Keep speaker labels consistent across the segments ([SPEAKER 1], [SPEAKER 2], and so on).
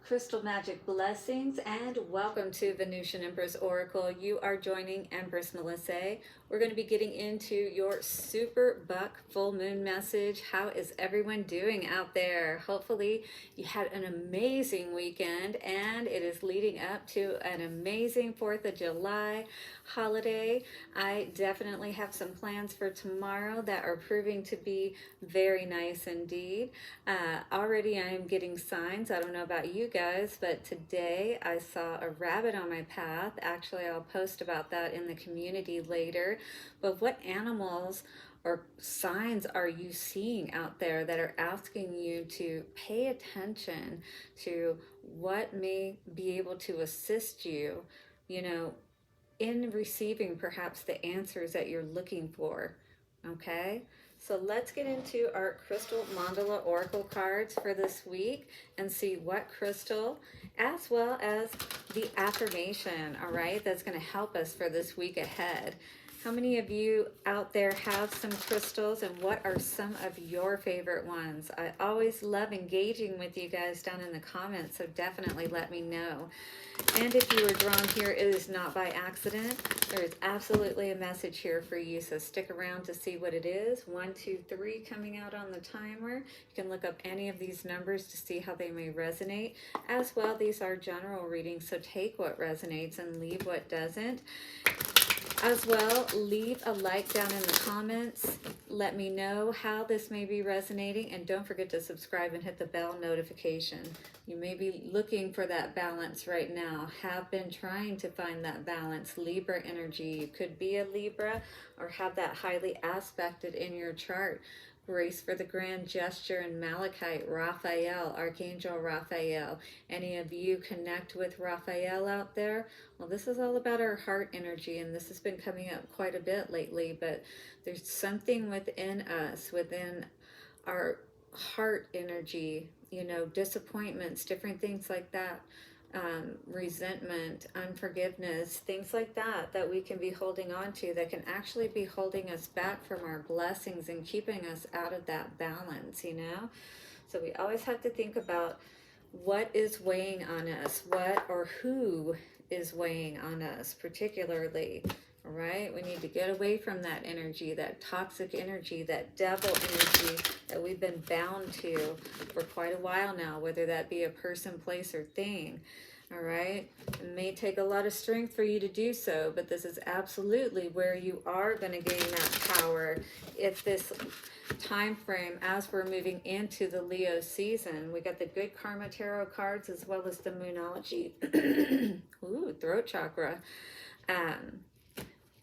[SPEAKER 1] Crystal Magic blessings and welcome to Venusian Empress Oracle. You are joining Empress Melissae. We're going to be getting into your super buck full moon message. How is everyone doing out there? Hopefully you had an amazing weekend and it is leading up to an amazing 4th of July holiday. I definitely have some plans for tomorrow that are proving to be very nice indeed. Already I am getting signs. I don't know about you guys, but today I saw a rabbit on my path. Actually, I'll post about that in the community later. But what animals or signs are you seeing out there that are asking you to pay attention to what may be able to assist you, in receiving perhaps the answers that you're looking for? Okay, so let's get into our crystal mandala oracle cards for this week and see what crystal, as well as the affirmation, all right, that's going to help us for this week ahead. How many of you out there have some crystals, and what are some of your favorite ones? I always love engaging with you guys down in the comments, so definitely let me know. And if you were drawn here, it is not by accident. There is absolutely a message here for you, so stick around to see what it is. 1, 2, 3 coming out on the timer. You can look up any of these numbers to see how they may resonate. As well, these are general readings, so take what resonates and leave what doesn't. As well, leave a like down in the comments. Let me know how this may be resonating, and don't forget to subscribe and hit the bell notification. You may be looking for that balance right now, have been trying to find that balance. Libra energy, you could be a Libra or have that highly aspected in your chart. Grace for the grand gesture and Malachite, Raphael, Archangel Raphael. Any of you connect with Raphael out there? Well, this is all about our heart energy, and this has been coming up quite a bit lately, but there's something within us, within our heart energy, disappointments, different things like that. Resentment, unforgiveness, things like that we can be holding on to that can actually be holding us back from our blessings and keeping us out of that balance, So we always have to think about what is weighing on us, what or who is weighing on us particularly. All right, we need to get away from that energy, that toxic energy, that devil energy that we've been bound to for quite a while now, whether that be a person, place, or thing. All right, it may take a lot of strength for you to do so, but this is absolutely where you are going to gain that power. If this time frame, as we're moving into the Leo season, we got the good karma tarot cards as well as the moonology. Ooh, throat chakra.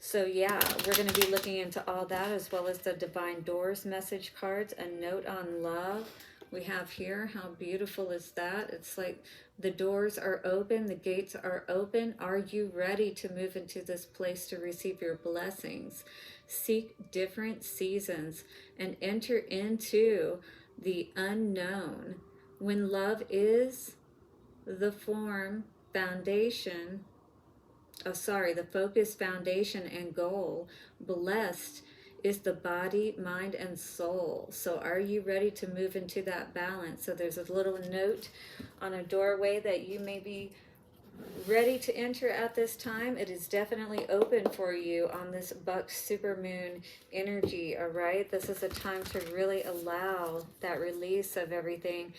[SPEAKER 1] So yeah, we're going to be looking into all that, as well as the Divine Doors message cards, a note on love. We have here, how beautiful is that? It's like the doors are open, the gates are open. Are you ready to move into this place to receive your blessings? Seek different seasons and enter into the unknown. When love is the form, foundation, the focus, foundation, and goal, blessed is the body, mind, and soul. So are you ready to move into that balance? So there's a little note on a doorway that you may be ready to enter at this time. It is definitely open for you on this buck supermoon energy, all right? This is a time to really allow that release of everything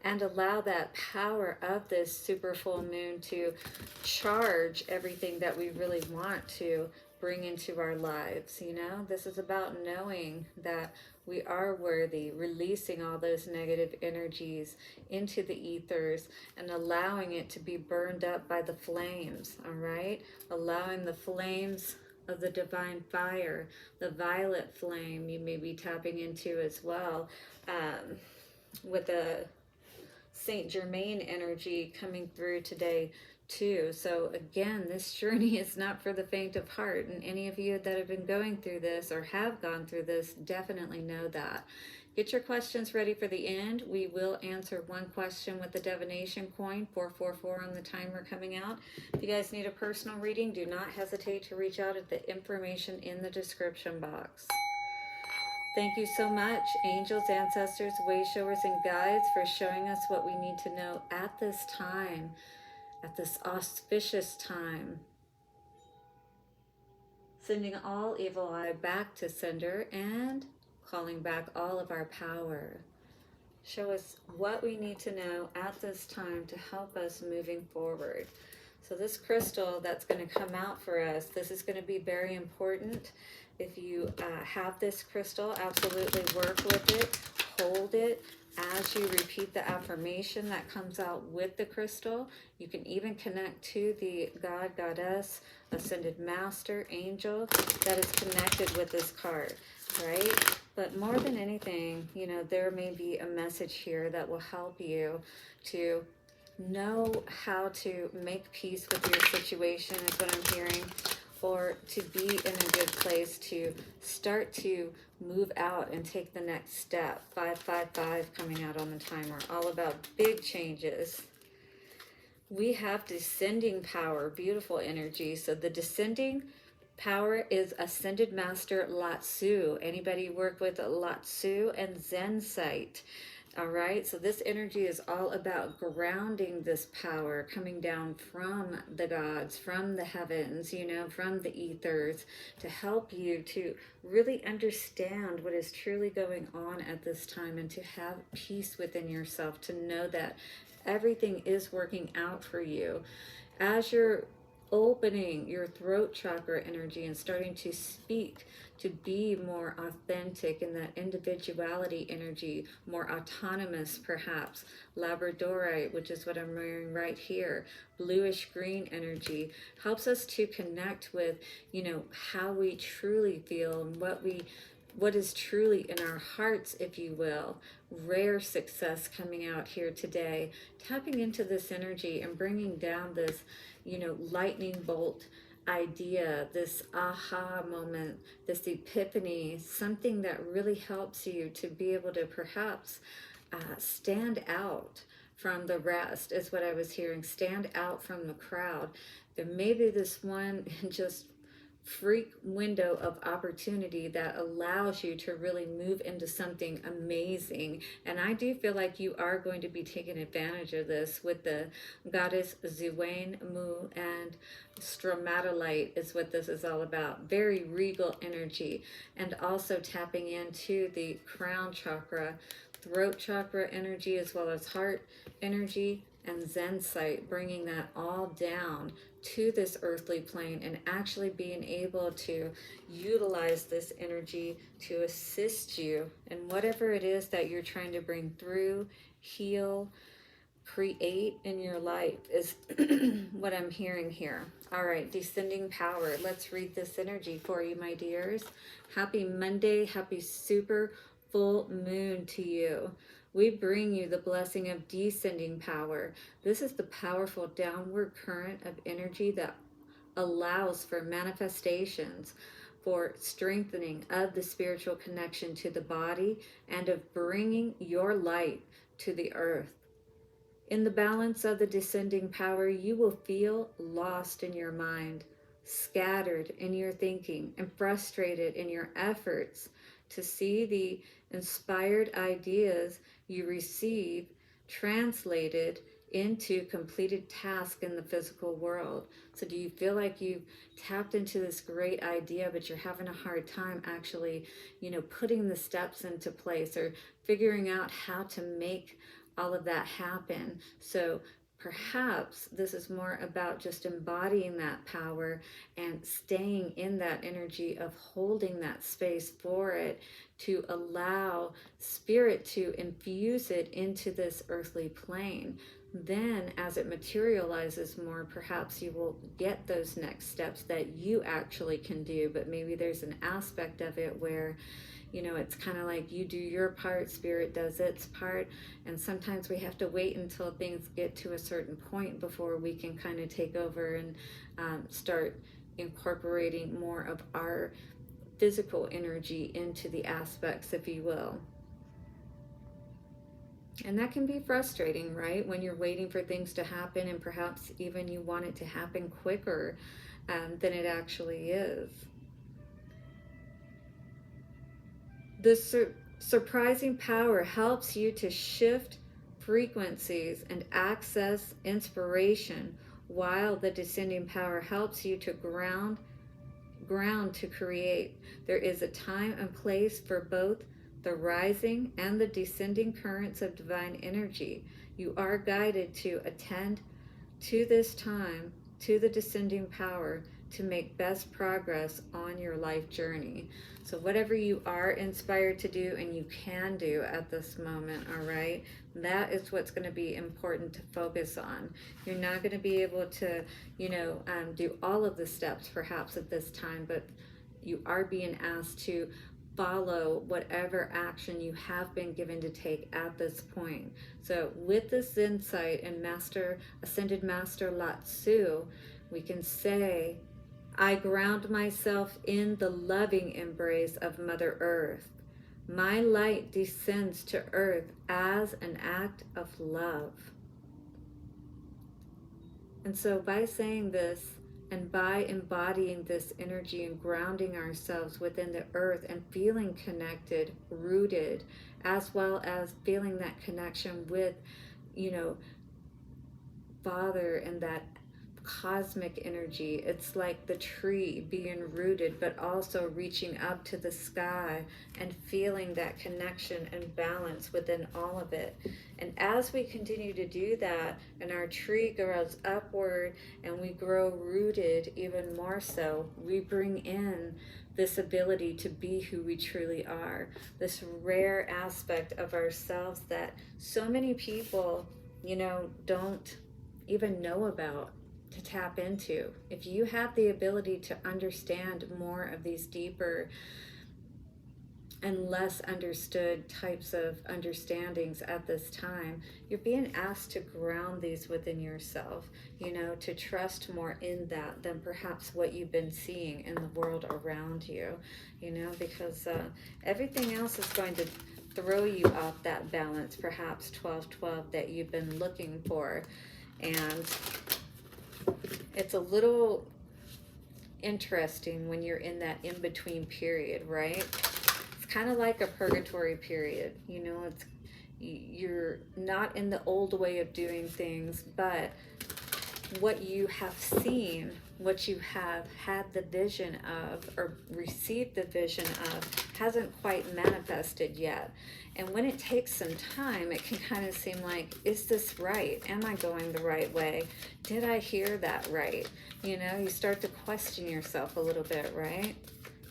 [SPEAKER 1] and allow that power of this super full moon to charge everything that we really want to bring into our lives. This is about knowing that we are worthy, releasing all those negative energies into the ethers and allowing it to be burned up by the flames, all right? Allowing the flames of the divine fire, the violet flame you may be tapping into as well, with the Saint Germain energy coming through today too. So again, this journey is not for the faint of heart, and any of you that have been going through this or have gone through this definitely know that. Get your questions ready for the end. We will answer one question with the divination coin, 444 on the timer coming out. If you guys need a personal reading, do not hesitate to reach out at the information in the description box. Thank you so much, angels, ancestors, way showers, and guides, for showing us what we need to know at this time, at this auspicious time. Sending all evil eye back to sender and calling back all of our power. Show us what we need to know at this time to help us moving forward. So this crystal that's going to come out for us, this is going to be very important. If you have this crystal, absolutely work with it, hold it as you repeat the affirmation that comes out with the crystal. You can even connect to the God, Goddess, Ascended Master, Angel that is connected with this card, right? But more than anything, you know, there may be a message here that will help you to know how to make peace with your situation, is what I'm hearing, or to be in a good place to start to move out and take the next step. 555 coming out on the timer, all about big changes. We have descending power, beautiful energy. So the descending power is Ascended Master Lao Tzu. Anybody work with Lao Tzu and Zincite? All right, so this energy is all about grounding this power coming down from the gods, from the heavens, you know, from the ethers, to help you to really understand what is truly going on at this time and to have peace within yourself, to know that everything is working out for you. As you're opening your throat chakra energy and starting to speak, to be more authentic in that individuality energy, more autonomous perhaps. Labradorite, which is what I'm wearing right here, bluish green energy, helps us to connect with, you know, how we truly feel and what is truly in our hearts, if you will. Rare success coming out here today, tapping into this energy and bringing down this, you know, lightning bolt idea, this aha moment, this epiphany, something that really helps you to be able to perhaps stand out from the rest, is what I was hearing. Stand out from the crowd. There may be this one just freak window of opportunity that allows you to really move into something amazing. And I do feel like you are going to be taking advantage of this with the goddess Ziwen Mu, and stromatolite is what this is all about. Very regal energy, and also tapping into the crown chakra, throat chakra energy, as well as heart energy, and Zincite, bringing that all down to this earthly plane and actually being able to utilize this energy to assist you in whatever it is that you're trying to bring through, heal, create in your life, is what I'm hearing here. All right, descending power. Let's read this energy for you, my dears. Happy Monday, happy super full moon to you. We bring you the blessing of descending power. This is the powerful downward current of energy that allows for manifestations, for strengthening of the spiritual connection to the body, and of bringing your light to the earth. In the balance of the descending power, you will feel lost in your mind, scattered in your thinking, and frustrated in your efforts to see the inspired ideas you receive translated into completed tasks in the physical world. So do you feel like you've tapped into this great idea, but you're having a hard time actually, you know, putting the steps into place or figuring out how to make all of that happen? So perhaps this is more about just embodying that power and staying in that energy of holding that space for it, to allow spirit to infuse it into this earthly plane. Then as it materializes more, perhaps you will get those next steps that you actually can do. But maybe there's an aspect of it where, you know, it's kind of like you do your part, spirit does its part, and sometimes we have to wait until things get to a certain point before we can kind of take over and start incorporating more of our physical energy into the aspects, if you will. And that can be frustrating, right? When you're waiting for things to happen, and perhaps even you want it to happen quicker than it actually is. The surprising power helps you to shift frequencies and access inspiration, while the descending power helps you to ground to create. There is a time and place for both the rising and the descending currents of divine energy. You are guided to attend to this time, to the descending power, to make best progress on your life journey. So whatever you are inspired to do and you can do at this moment, all right, that is what's going to be important to focus on. You're not going to be able to, do all of the steps perhaps at this time, but you are being asked to follow whatever action you have been given to take at this point. So with this Zincite and Ascended Master Lao Tzu, we can say, I ground myself in the loving embrace of Mother Earth. My light descends to Earth as an act of love. And so by saying this, and by embodying this energy and grounding ourselves within the earth and feeling connected, rooted, as well as feeling that connection with, Father and that cosmic energy. It's like the tree being rooted, but also reaching up to the sky and feeling that connection and balance within all of it. And as we continue to do that, and our tree grows upward and we grow rooted even more so, we bring in this ability to be who we truly are, this rare aspect of ourselves that so many people, don't even know about, to tap into. If you have the ability to understand more of these deeper and less understood types of understandings at this time, you're being asked to ground these within yourself, to trust more in that than perhaps what you've been seeing in the world around you, because everything else is going to throw you off that balance, perhaps 12-12 that you've been looking for. And it's a little interesting when you're in that in-between period, right? It's kind of like a purgatory period. You're not in the old way of doing things, but what you have seen, what you have had the vision of or received the vision of, hasn't quite manifested yet. And when it takes some time, it can kind of seem like, is this right? Am I going the right way? Did I hear that right? You start to question yourself a little bit, right?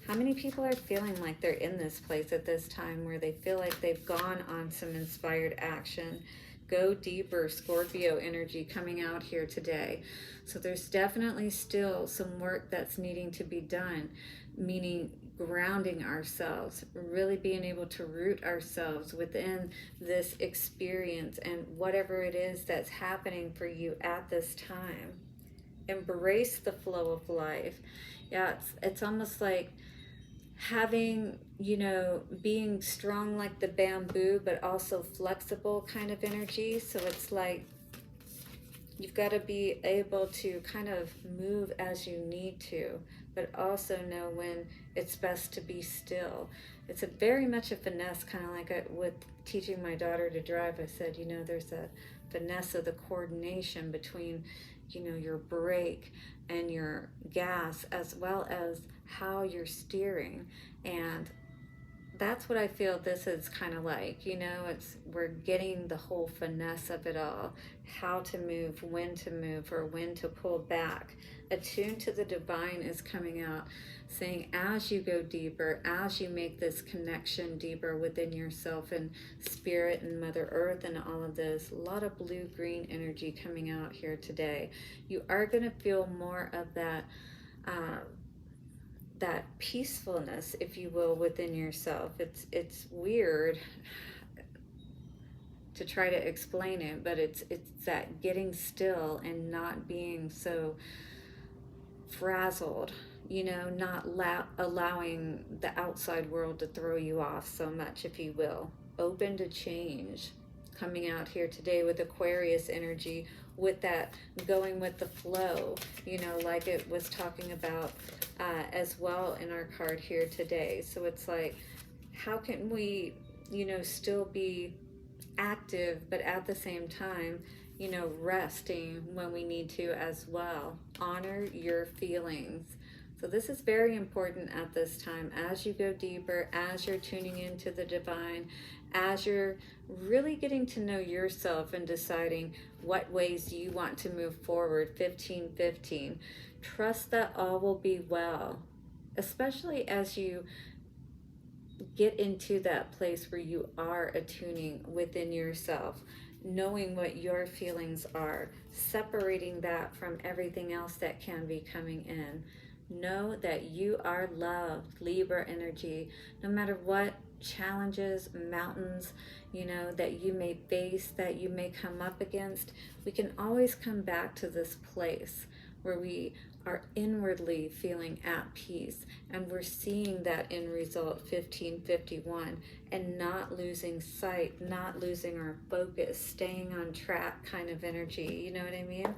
[SPEAKER 1] How many people are feeling like they're in this place at this time where they feel like they've gone on some inspired action? Go deeper, Scorpio energy coming out here today. So there's definitely still some work that's needing to be done, meaning grounding ourselves, really being able to root ourselves within this experience and whatever it is that's happening for you at this time. Embrace the flow of life. Yeah, it's almost like having, being strong like the bamboo, but also flexible kind of energy. So it's like you've got to be able to kind of move as you need to, but also know when it's best to be still. It's very much a finesse, kind of like with teaching my daughter to drive. I said, there's a finesse of the coordination between, your brake and your gas, as well as how you're steering. And that's what I feel this is kind of like, we're getting the whole finesse of it all, how to move, or when to pull back. Attuned to the divine is coming out, saying as you go deeper, as you make this connection deeper within yourself and spirit and Mother Earth and all of this, a lot of blue-green energy coming out here today. You are going to feel more of that that peacefulness, if you will, within yourself. It's weird to try to explain it, but it's that getting still and not being so frazzled, not allowing the outside world to throw you off so much, if you will. Open to change coming out here today with Aquarius energy, with that going with the flow, like it was talking about as well in our card here today. So it's like how can we, still be active, but at the same time, resting when we need to as well. Honor your feelings. So this is very important at this time as you go deeper, as you're tuning into the divine, as you're really getting to know yourself and deciding what ways you want to move forward. 1515. Trust that all will be well, especially as you get into that place where you are attuning within yourself, knowing what your feelings are, separating that from everything else that can be coming in. Know that you are loved, Libra energy. No matter what challenges, mountains, that you may face, that you may come up against, we can always come back to this place where we are inwardly feeling at peace, and we're seeing that in result 1551, and not losing sight, not losing our focus, staying on track kind of energy. You know what I mean?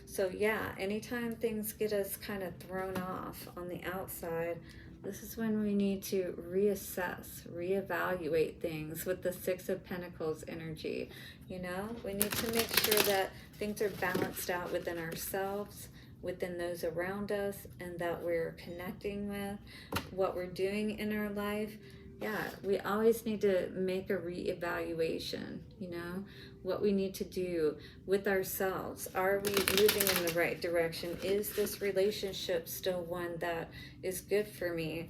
[SPEAKER 1] So yeah, anytime things get us kind of thrown off on the outside, this is when we need to reassess, reevaluate things with the Six of Pentacles energy. We need to make sure that things are balanced out within ourselves, within those around us, and that we're connecting with what we're doing in our life. Yeah, we always need to make a reevaluation, what we need to do with ourselves. Are we moving in the right direction? Is this relationship still one that is good for me?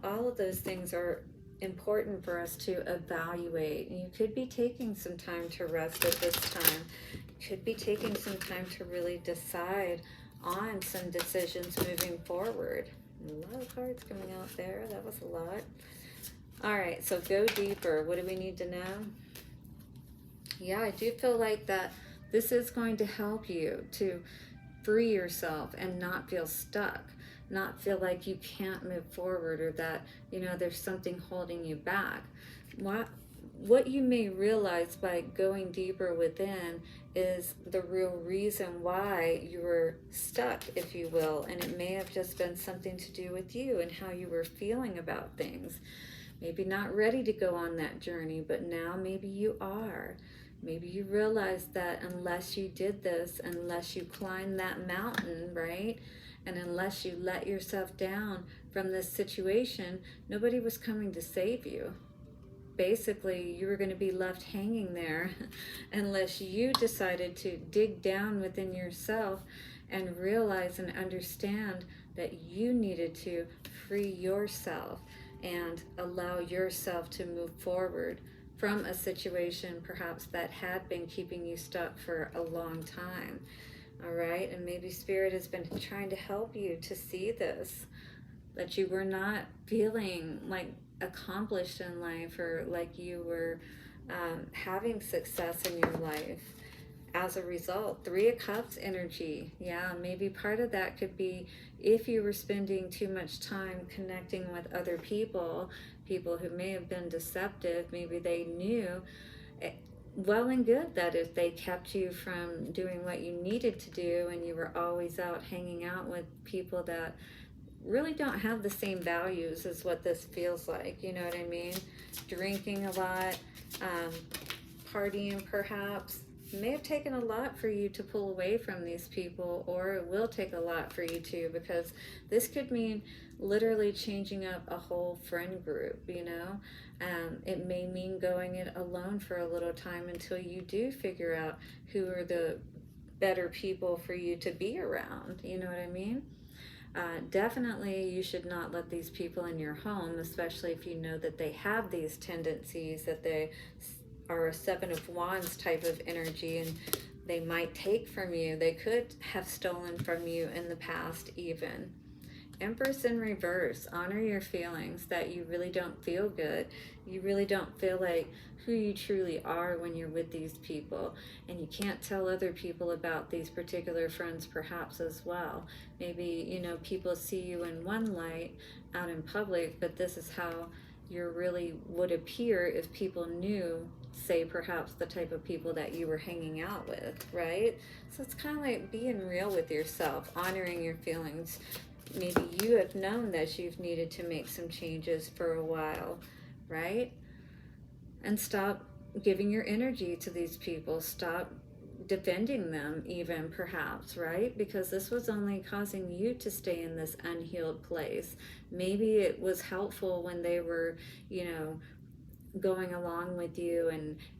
[SPEAKER 1] All of those things are important for us to evaluate. You could be taking some time to rest at this time. You could be taking some time to really decide on some decisions moving forward. A lot of cards coming out there. That was a lot. All right, so go deeper. What do we need to know? Yeah, I do feel like that this is going to help you to free yourself and not feel stuck, not feel like you can't move forward, or that, there's something holding you back. What you may realize by going deeper within is the real reason why you were stuck, if you will, and it may have just been something to do with you and how you were feeling about things. Maybe not ready to go on that journey, but now maybe you are. Maybe you realize that unless you did this, unless you climbed that mountain, right? And unless you let yourself down from this situation, nobody was coming to save you. Basically, you were going to be left hanging there unless you decided to dig down within yourself and realize and understand that you needed to free yourself and allow yourself to move forward from a situation perhaps that had been keeping you stuck for a long time. All right, and maybe Spirit has been trying to help you to see this, that you were not feeling like accomplished in life, or like you were having success in your life as a result. Three of Cups energy. Yeah, maybe part of that could be if you were spending too much time connecting with other people who may have been deceptive. Maybe they knew well and good that if they kept you from doing what you needed to do, and you were always out hanging out with people that really don't have the same values as what this feels like, you know what I mean? Drinking a lot, partying perhaps. It may have taken a lot for you to pull away from these people, or it will take a lot for you to, because this could mean literally changing up a whole friend group, It may mean going it alone for a little time until you do figure out who are the better people for you to be around, you know what I mean? Definitely you should not let these people in your home, especially if you know that they have these tendencies, that they are a Seven of Wands type of energy, and they might take from you. They could have stolen from you in the past even. Empress in reverse. Honor your feelings that you really don't feel good. You really don't feel like who you truly are when you're with these people, and you can't tell other people about these particular friends perhaps as well. Maybe, people see you in one light out in public, but this is how you really would appear if people knew, say, perhaps the type of people that you were hanging out with, right? So it's kind of like being real with yourself, honoring your feelings, maybe you have known that you've needed to make some changes for a while, right? And stop giving your energy to these people. Stop defending them even, perhaps, right? Because this was only causing you to stay in this unhealed place. Maybe it was helpful when they were, you know, going along with you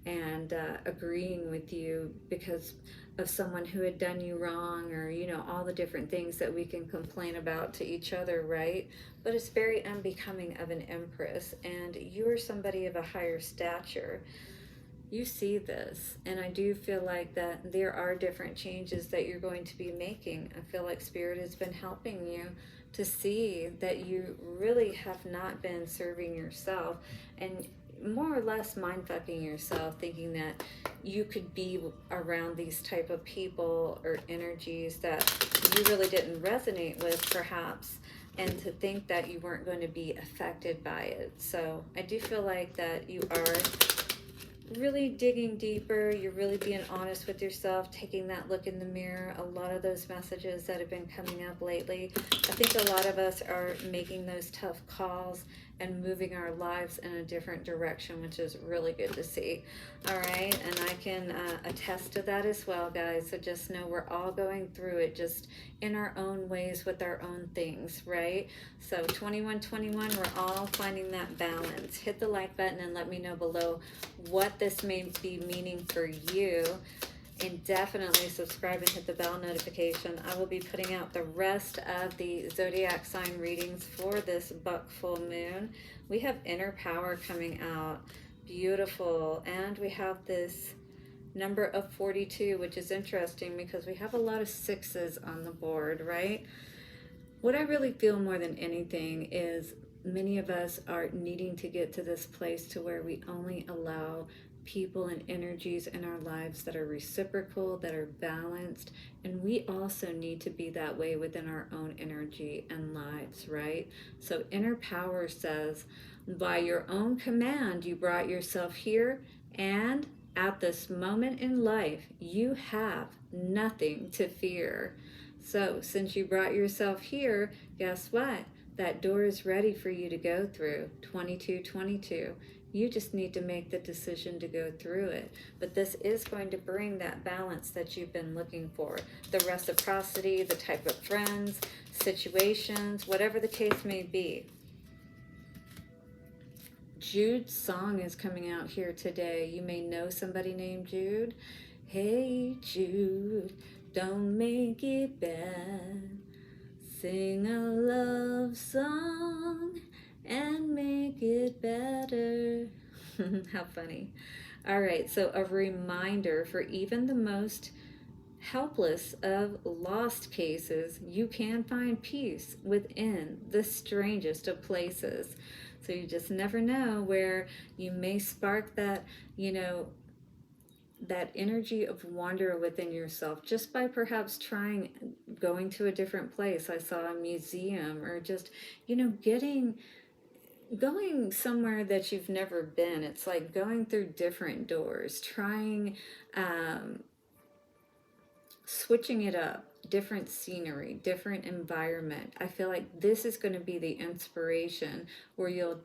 [SPEAKER 1] and agreeing with you because of someone who had done you wrong, or you know, all the different things that we can complain about to each other, right? But it's very unbecoming of an empress, and you are somebody of a higher stature. You see this, and I do feel like that there are different changes that you're going to be making. I feel like Spirit has been helping you to see that you really have not been serving yourself, and more or less mind fucking yourself, thinking that you could be around these type of people or energies that you really didn't resonate with, perhaps, and to think that you weren't going to be affected by it. So I do feel like that you are really digging deeper. You're really being honest with yourself, taking that look in the mirror. A lot of those messages that have been coming up lately, I think a lot of us are making those tough calls and moving our lives in a different direction, which is really good to see. All right, and I can attest to that as well, guys. So just know we're all going through it, just in our own ways with our own things, right? So 2121, we're all finding that balance. Hit the like button and let me know below what this may be meaning for you. And definitely subscribe and hit the bell notification. I will be putting out the rest of the zodiac sign readings for this buck full moon. We have inner power coming out. Beautiful. And we have this number of 42, which is interesting because we have a lot of sixes on the board, right? What I really feel more than anything is many of us are needing to get to this place to where we only allow people and energies in our lives that are reciprocal, that are balanced, and we also need to be that way within our own energy and lives, right? So inner power says, by your own command you brought yourself here, and at this moment in life you have nothing to fear. So since you brought yourself here, guess what? That door is ready for you to go through. 2222. You just need to make the decision to go through it. But this is going to bring that balance that you've been looking for. The reciprocity, the type of friends, situations, whatever the case may be. Jude's song is coming out here today. You may know somebody named Jude. Hey Jude, don't make it bad. Sing a love song and make it better. How funny. All right, so a reminder for even the most helpless of lost cases, you can find peace within the strangest of places. So you just never know where you may spark that, you know, that energy of wonder within yourself just by perhaps trying going to a different place. I saw a museum, or just, you know, going somewhere that you've never been. It's like going through different doors, trying switching it up, different scenery, different environment. I feel like this is going to be the inspiration where you'll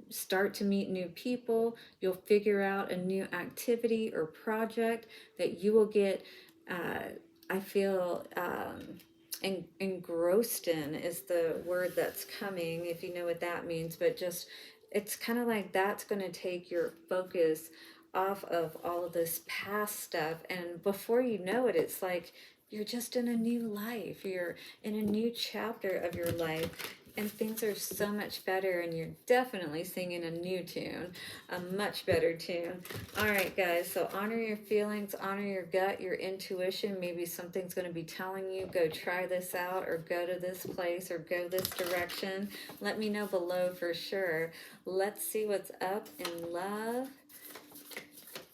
[SPEAKER 1] start to meet new people. You'll figure out a new activity or project that you will get, I feel, engrossed in is the word that's coming, if you know what that means. But just, it's kind of like that's going to take your focus off of all of this past stuff, and before you know it, it's like you're just in a new life. You're in a new chapter of your life, and things are so much better, and you're definitely singing a new tune, a much better tune. All right, guys, so honor your feelings, honor your gut, your intuition. Maybe something's going to be telling you, go try this out, or go to this place, or go this direction. Let me know below for sure. Let's see what's up in love.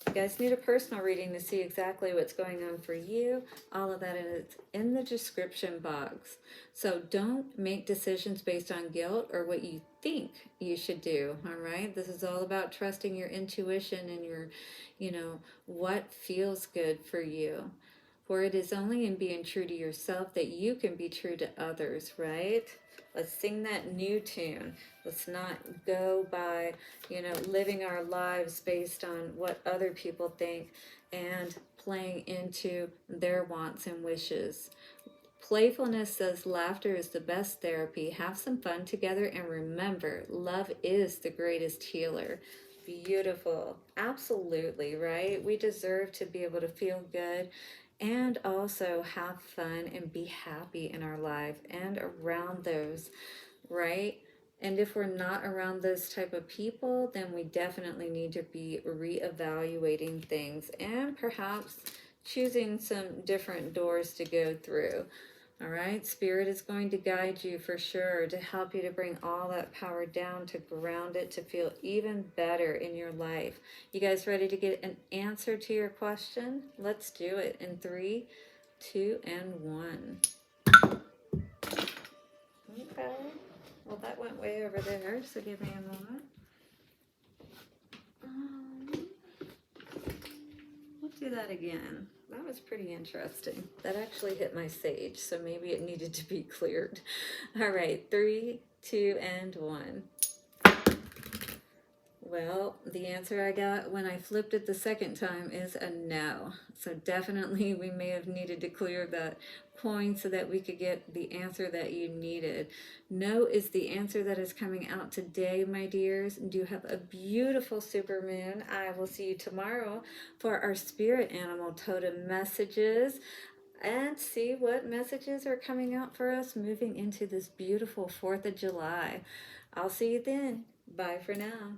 [SPEAKER 1] You guys need a personal reading to see exactly what's going on for you. All of that is in the description box. So don't make decisions based on guilt or what you think you should do, all right? This is all about trusting your intuition and your, you know, what feels good for you. For it is only in being true to yourself that you can be true to others, right? Let's sing that new tune. Let's not go by, living our lives based on what other people think and playing into their wants and wishes. Playfulness says laughter is the best therapy. Have some fun together and remember, love is the greatest healer. Beautiful. Absolutely, right? We deserve to be able to feel good and also have fun and be happy in our life and around those, right? And if we're not around those type of people, then we definitely need to be reevaluating things and perhaps choosing some different doors to go through. All right, Spirit is going to guide you for sure to help you to bring all that power down, to ground it, to feel even better in your life. You guys ready to get an answer to your question? Let's do it in 3, 2, and 1. Okay, well that went way over there, so give me a moment. Let's do that again. That was pretty interesting. That actually hit my sage, so maybe it needed to be cleared. All right, 3, 2, and 1. Well, the answer I got when I flipped it the second time is a no. So definitely we may have needed to clear that coin so that we could get the answer that you needed. No is the answer that is coming out today, my dears. Do have a beautiful supermoon. I will see you tomorrow for our spirit animal totem messages and see what messages are coming out for us moving into this beautiful 4th of July. I'll see you then. Bye for now.